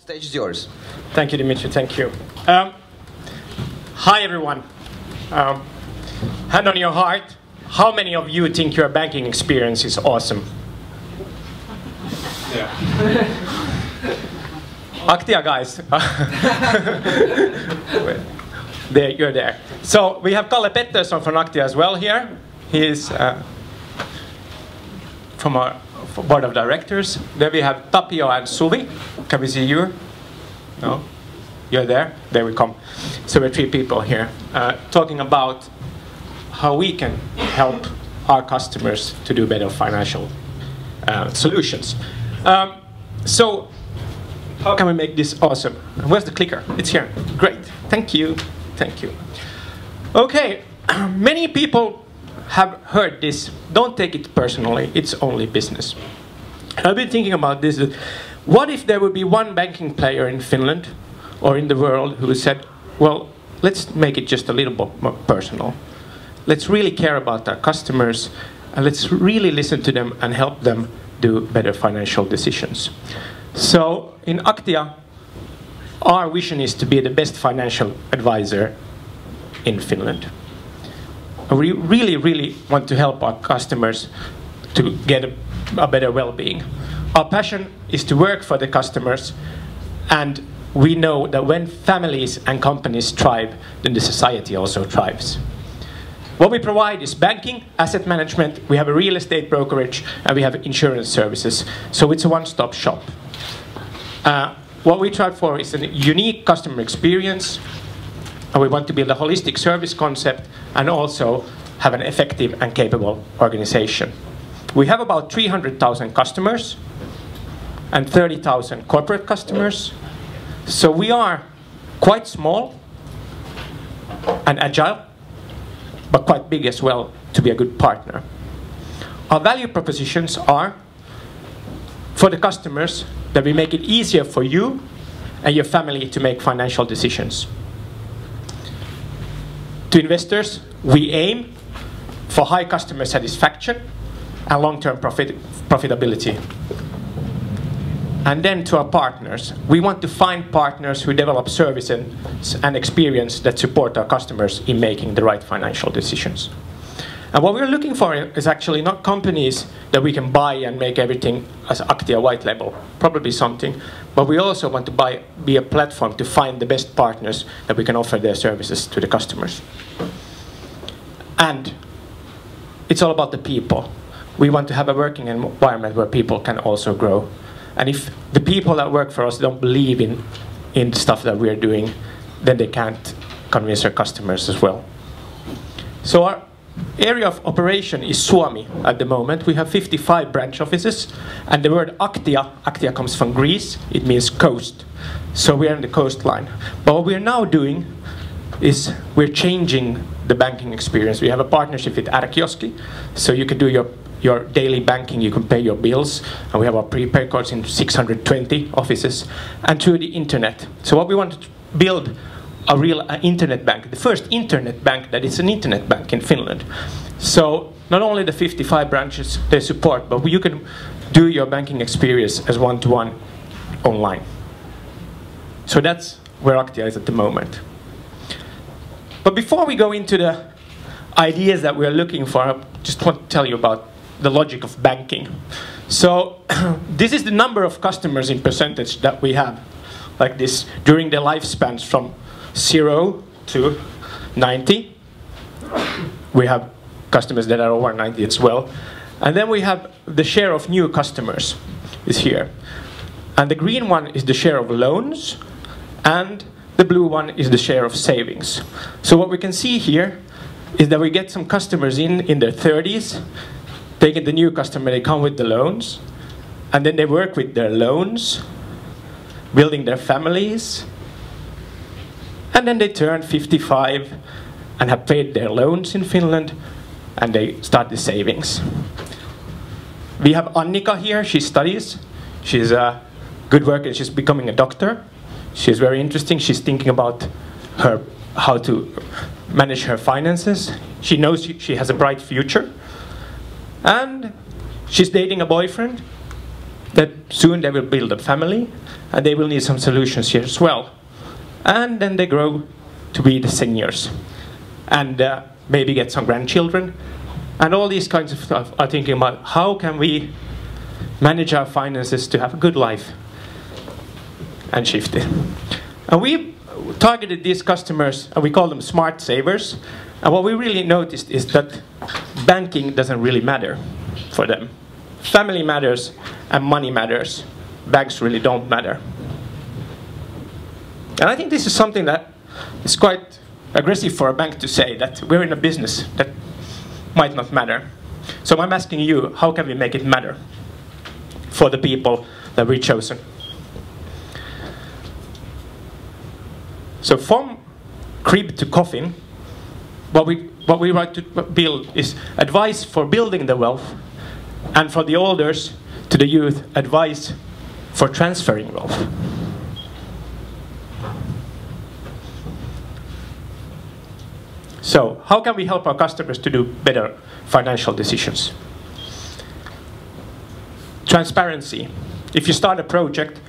Stage is yours. Thank you, Dimitri. Thank you. Hi, everyone. Hand on your heart. How many of you think your banking experience is awesome? Yeah. Aktia guys. There, you're there. So we have Kalle Pettersson from Aktia as well here. He is from our board of directors. Then we have Tapio and Suvi. Can we see you? No? You're there? There we come. So we're three people here talking about how we can help our customers to do better financial solutions. So how can we make this awesome? Where's the clicker? It's here. Great. Thank you. Thank you. Okay. Many people have heard this. Don't take it personally. It's only business. I've been thinking about this. What if there would be one banking player in Finland or in the world who said, well, let's make it just a little bit more personal. Let's really care about our customers and let's really listen to them and help them do better financial decisions. So in Aktia, our vision is to be the best financial advisor in Finland. We really, really want to help our customers to get a better well-being. Our passion is to work for the customers, and we know that when families and companies thrive, then the society also thrives. What we provide is banking, asset management, we have a real estate brokerage, and we have insurance services. So it's a one-stop shop. What we try for is a unique customer experience, and we want to build a holistic service concept and also have an effective and capable organization. We have about 300,000 customers and 30,000 corporate customers. So we are quite small and agile, but quite big as well to be a good partner. Our value propositions are for the customers that we make it easier for you and your family to make financial decisions. To investors, we aim for high customer satisfaction and long-term profitability. And then to our partners, we want to find partners who develop services and experience that support our customers in making the right financial decisions. And what we're looking for is actually not companies that we can buy and make everything as Aktia white label, probably something, but we also want to be a platform to find the best partners that we can offer their services to the customers. And it's all about the people. We want to have a working environment where people can also grow. And if the people that work for us don't believe in the stuff that we're doing, then they can't convince their customers as well. So our area of operation is Suomi at the moment. We have 55 branch offices, and the word Aktia comes from Greece. It means coast. So we're on the coastline. But what we're now doing is we're changing the banking experience. We have a partnership with Arkioski, so you can do your daily banking, you can pay your bills, and we have our prepaid cards in 620 offices, and through the internet. So what we want to build a real internet bank, the first internet bank that is an internet bank in Finland. So not only the 55 branches they support, but you can do your banking experience as one-to-one online. So that's where Aktia is at the moment. But before we go into the ideas that we're looking for, I just want to tell you about the logic of banking. So this is the number of customers in percentage that we have, like this, during their lifespans from 0 to 90. We have customers that are over 90 as well. And then we have the share of new customers is here. And the green one is the share of loans, and the blue one is the share of savings. So what we can see here is that we get some customers in their 30s. They get the new customer, they come with the loans, and then they work with their loans, building their families, and then they turn 55 and have paid their loans in Finland, and they start the savings. We have Annika here, she studies. She's a good worker, she's becoming a doctor. She's very interesting, she's thinking about how to manage her finances. She knows she has a bright future. And she's dating a boyfriend. that soon they will build a family, and they will need some solutions here as well. And then they grow to be the seniors, and maybe get some grandchildren, and all these kinds of stuff are thinking about how can we manage our finances to have a good life and shift it. And we targeted these customers, and we call them smart savers. And what we really noticed is that banking doesn't really matter for them. Family matters and money matters. Banks really don't matter. And I think this is something that is quite aggressive for a bank to say, that we're in a business that might not matter. So I'm asking you, how can we make it matter for the people that we've chosen? So from crib to coffin, what we want to build is advice for building the wealth, and for the elders to the youth, advice for transferring wealth. So how can we help our customers to do better financial decisions? Transparency. If you start a project,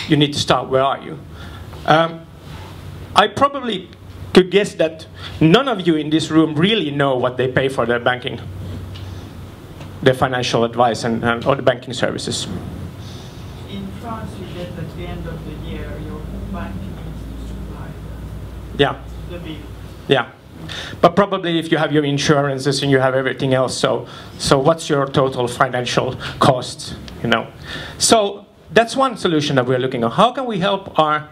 you need to start, where are you? I probably could guess that none of you in this room really know what they pay for their banking, their financial advice or the banking services. In France, you get at the end of the year, your bank needs to supply the bill. Yeah. But probably if you have your insurances and you have everything else, so what's your total financial costs, you know? So that's one solution that we're looking at. How can we help our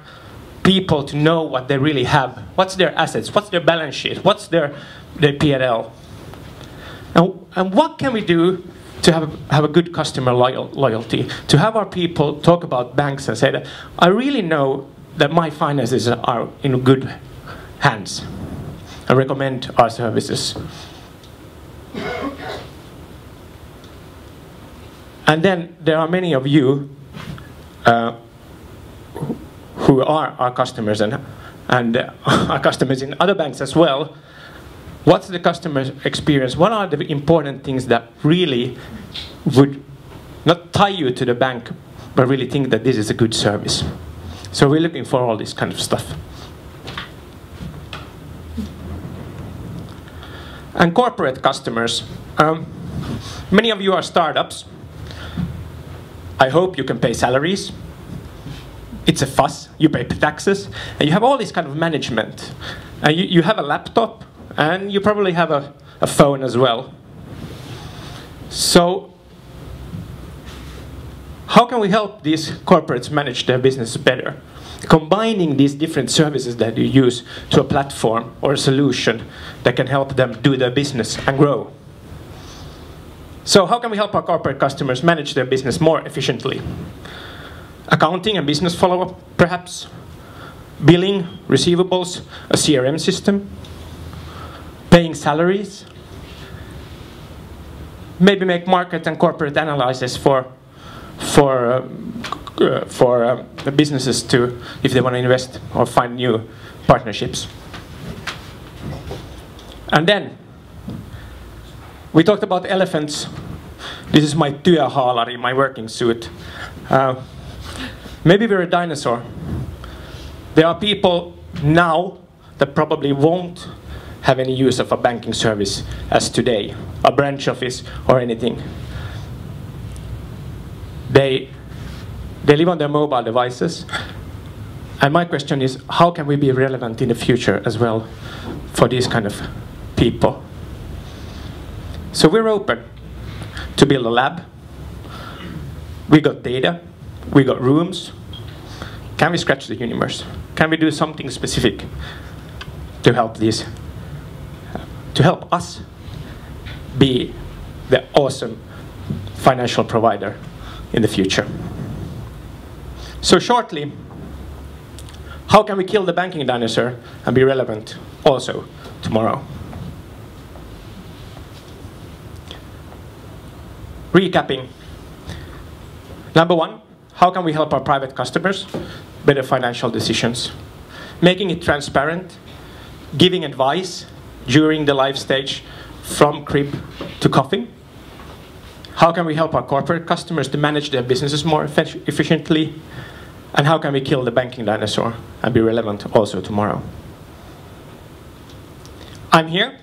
people to know what they really have? What's their assets? What's their balance sheet? What's their P&L? And what can we do to have a good customer loyalty? To have our people talk about banks and say that I really know that my finances are in good hands, and recommend our services. And then there are many of you who are our customers and our customers in other banks as well. What's the customer experience? What are the important things that really would not tie you to the bank, but really think that this is a good service? So we're looking for all this kind of stuff. And corporate customers. Many of you are startups. I hope you can pay salaries. It's a fuss. You pay taxes. And you have all this kind of management. And you have a laptop. And you probably have a phone as well. So how can we help these corporates manage their business better? Combining these different services that you use to a platform or a solution that can help them do their business and grow. So how can we help our corporate customers manage their business more efficiently? Accounting and business follow-up, perhaps. Billing, receivables, a CRM system. Paying salaries. Maybe make market and corporate analysis for the businesses to, if they want to invest or find new partnerships. And then, we talked about elephants. This is my työhaalari, my working suit. Maybe we're a dinosaur. There are people now that probably won't have any use of a banking service as today, a branch office or anything. They live on their mobile devices. And my question is, how can we be relevant in the future as well for these kind of people? So we're open to build a lab. We got data. We got rooms. Can we scratch the universe? Can we do something specific to help these, to help us be the awesome financial provider in the future? So shortly, how can we kill the banking dinosaur and be relevant also tomorrow? Recapping. Number one, how can we help our private customers better financial decisions? Making it transparent, giving advice during the life stage from crib to coffin. How can we help our corporate customers to manage their businesses more efficiently? And how can we kill the banking dinosaur and be relevant also tomorrow? I'm here.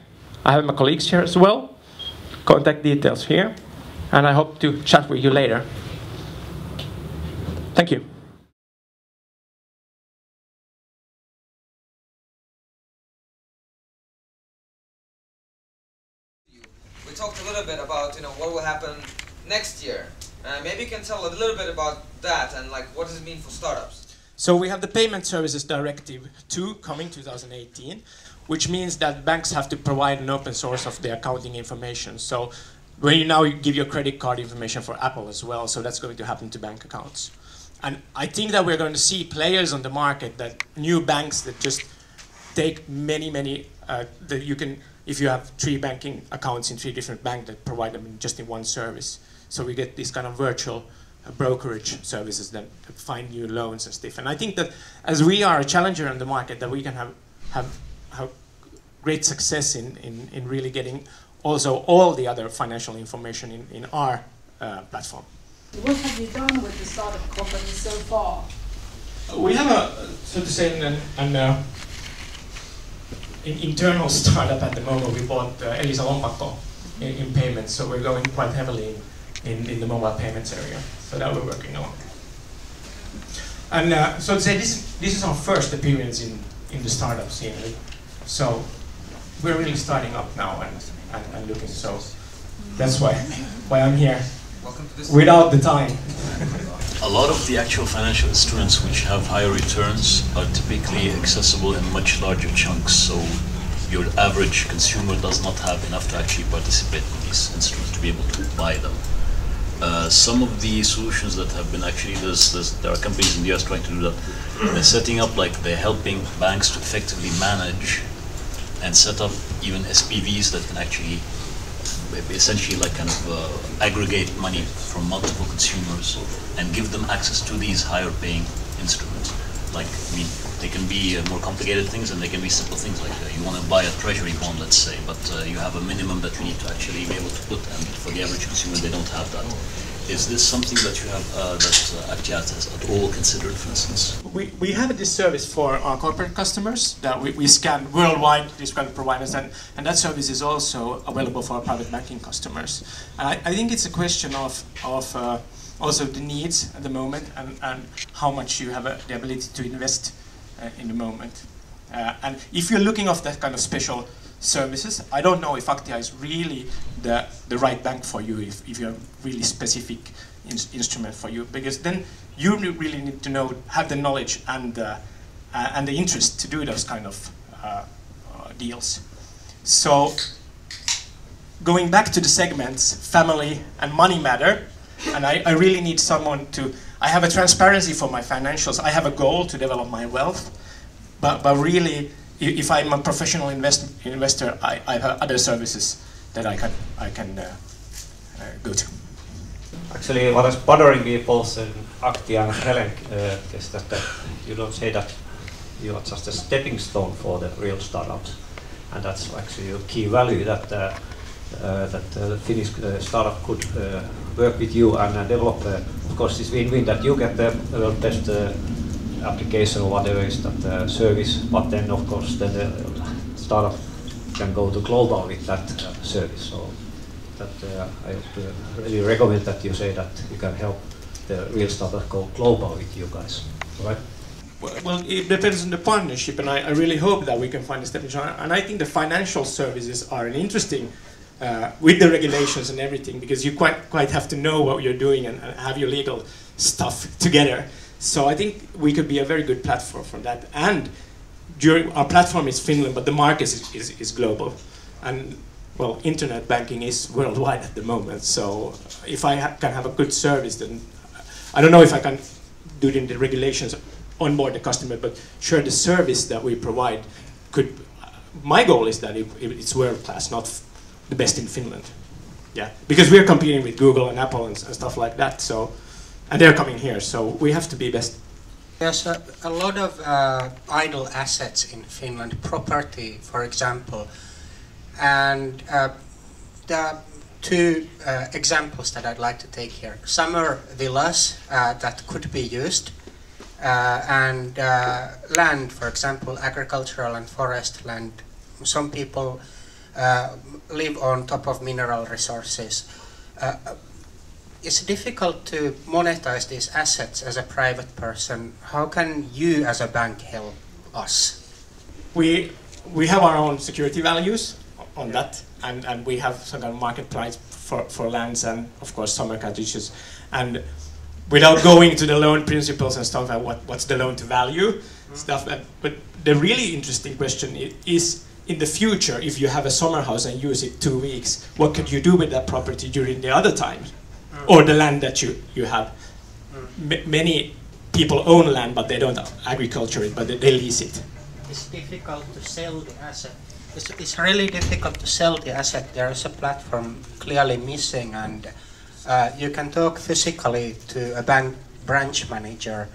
I have my colleagues here as well. Contact details here. And I hope to chat with you later. Thank you. We talked a little bit about what will happen next year. Maybe you can tell a little bit about that and what does it mean for startups? So we have the Payment Services Directive 2 coming 2018, which means that banks have to provide an open source of their accounting information. So when you give your credit card information for Apple as well, so that's going to happen to bank accounts. And I think that we're going to see players on the market, that new banks that just take many, that you can, if you have 3 banking accounts in 3 different banks, that provide them just in one service. So we get these kind of virtual brokerage services that find new loans and stuff. And I think that as we are a challenger in the market, that we can have great success in really getting also all the other financial information in our platform. What have you done with the startup company so far? We have so to say, an internal startup at the moment. We bought Elisa Lompakko in payments, so we're going quite heavily in the mobile payments area. So that we're working on. And so to say, this is our first appearance in the startup scene. So we're really starting up now and looking. So that's why I'm here. Welcome to this without the time. A lot of the actual financial instruments which have higher returns are typically accessible in much larger chunks, so your average consumer does not have enough to actually participate in these instruments to be able to buy them. Some of the solutions that have been actually, there are companies in the US trying to do that. They're setting up, they're helping banks to effectively manage and set up even SPVs that can actually essentially aggregate money from multiple consumers and give them access to these higher paying instruments. They can be more complicated things and they can be simple things you want to buy a treasury bond, let's say, but you have a minimum that you need to actually be able to put, and for the average consumer they don't have that. Is this something that you have, that Aktia has at all considered, for instance? We have this service for our corporate customers that we scan worldwide, these kind of providers, and that service is also available for our private banking customers. And I think it's a question of also the needs at the moment and how much you have the ability to invest in the moment. And if you're looking for that kind of special services, I don't know if Aktia is really the right bank for you if you have really specific instrument for you, because then you really need to have the knowledge and the interest to do those kind of deals. So going back to the segments, family and money matter, and I really need someone I have a transparency for my financials. I have a goal to develop my wealth, but really, if I'm a professional investor, I have other services that I can go to. Actually, what is bothering me both in Aktia and Helen is that you don't say that you are just a stepping stone for the real startups, and that's actually a key value that the Finnish startup could work with you and develop. Of course, this win-win that you get the best application or whatever is that service, but then of course the startup can go to global with that service. So that I really recommend that you say that you can help the real startup go global with you guys, right? Well, it depends on the partnership, and I really hope that we can find a stepping stone. And I think the financial services are an interesting, with the regulations and everything, because you quite have to know what you're doing and have your legal stuff together. So I think we could be a very good platform for that. And our platform is Finland, but the market is global. And well, internet banking is worldwide at the moment. So if I can have a good service, then I don't know if I can do it in the regulations onboard the customer, but sure, the service that we provide could. My goal is that it's world class, not the best in Finland. Yeah, because we're competing with Google and Apple and stuff like that. So. And they're coming here, so we have to be best. There's a lot of idle assets in Finland, property, for example, and two examples that I'd like to take here. Summer villas that could be used, and land, for example, agricultural and forest land. Some people live on top of mineral resources. It's difficult to monetize these assets as a private person. How can you as a bank help us? We have our own security values on that, and we have some kind of market price for lands and of course summer cottages. And without going to the loan principles and stuff, what's the loan to value stuff, but the really interesting question is, in the future, if you have a summer house and use it 2 weeks, what could you do with that property during the other time? Or the land that you have. Many people own land, but they don't agriculture it, but they lease it. It's difficult to sell the asset. It's really difficult to sell the asset. There is a platform clearly missing, and you can talk physically to a bank branch manager,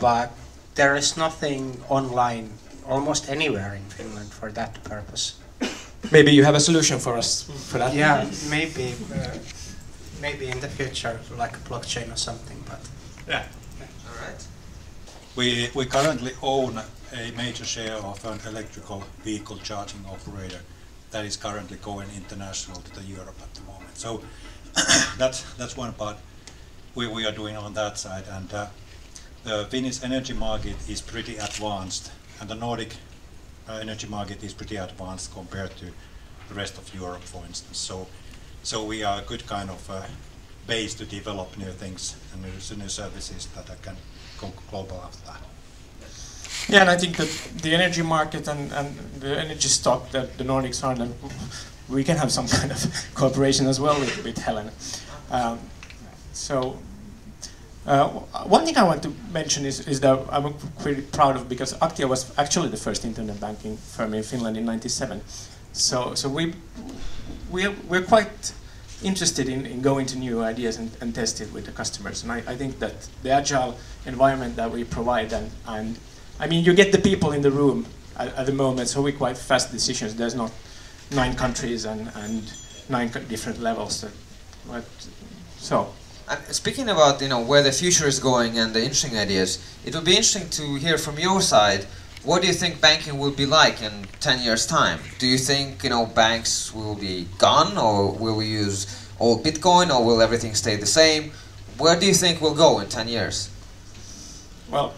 but there is nothing online almost anywhere in Finland for that purpose. Maybe you have a solution for us for that? Yeah, maybe. Maybe in the future, like a blockchain or something, but yeah. All right. We currently own a major share of an electrical vehicle charging operator that is currently going international to the Europe at the moment. So that's one part we are doing on that side, and the Finnish energy market is pretty advanced, and the Nordic energy market is pretty advanced compared to the rest of Europe, for instance. So we are a good kind of base to develop new things and new services that can go global after that. Yeah, and I think that the energy market and the energy stock that the Nordics are, then we can have some kind of cooperation as well with Helen. One thing I want to mention is that I'm pretty proud of, because Aktia was actually the first internet banking firm in Finland in '97. So we're quite interested in going to new ideas and test it with the customers. And I think that the agile environment that we provide, and I mean, you get the people in the room at the moment, so we quite fast decisions. There's not 9 countries and 9 different levels. Speaking about where the future is going and the interesting ideas, it would be interesting to hear from your side. What do you think banking will be like in 10 years' time? Do you think banks will be gone, or will we use old Bitcoin, or will everything stay the same? Where do you think we'll go in 10 years? Well,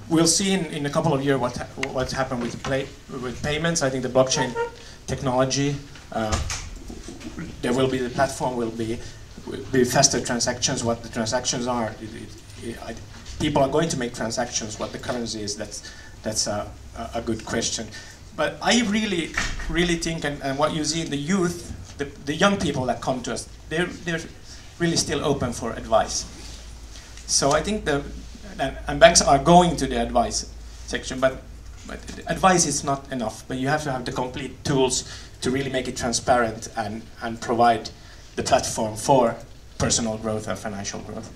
we'll see in a couple of years what's happened with payments. I think the blockchain technology, the platform will be faster transactions. What the transactions are, people are going to make transactions. What the currency is, that's a good question. But I really think, and what you see in the youth, the young people that come to us, they're really still open for advice. So I think and banks are going to the advice section, but advice is not enough. But you have to have the complete tools to really make it transparent and provide the platform for personal growth and financial growth.